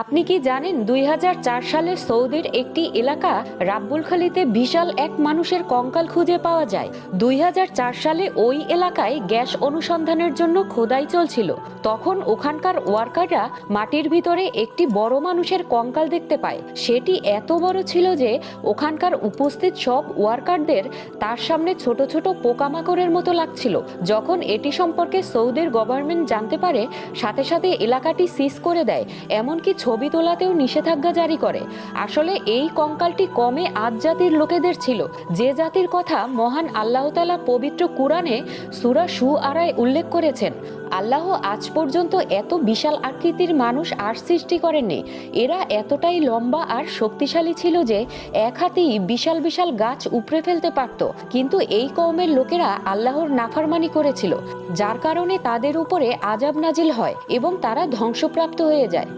আপনি কি জানেন ২০০৪ সালে সৌদির একটি এলাকা রাব্বুলখালীতে বিশাল এক মানুষের কঙ্কাল খুঁজে পাওয়া যায়। ২০০৪ সালে ওই এলাকায় গ্যাস অনুসন্ধানের জন্য খোদাই চলছিল। তখন ওখানকার ওয়ার্কাররা মাটির ভিতরে একটি বড় মানুষের কঙ্কাল দেখতে পায়। সেটি এত বড় ছিল যে ওখানকার উপস্থিত সব ওয়ার্কারদের তার সামনে ছোট ছোট পোকামাকড়ের মতো লাগছিল। যখন এটি সম্পর্কে সৌদির গভর্নমেন্ট জানতে পারে, সাথে সাথে এলাকাটি সিজ করে দেয়, এমনকি ছবি তোলাতেও নিষেধাজ্ঞা জারি করে। আসলে এই কঙ্কালটি কমে আদ জাতির লোকেদের ছিল, যে জাতির কথা মহান আল্লাহ তাআলা পবিত্র কুরআনে সূরা শুআরায় উল্লেখ করেছেন। আল্লাহ আজ পর্যন্ত এত বিশাল আকৃতির মানুষ আর সৃষ্টি করেননি। এরা এতটাই লম্বা আর শক্তিশালী ছিল যে এক হাতেই বিশাল বিশাল গাছ উপড়ে ফেলতে পারত। কিন্তু এই কওমের লোকেরা আল্লাহর নাফরমানি করেছিল, যার কারণে তাদের উপরে আযাব নাজিল হয় এবং তারা ধ্বংসপ্রাপ্ত হয়ে যায়।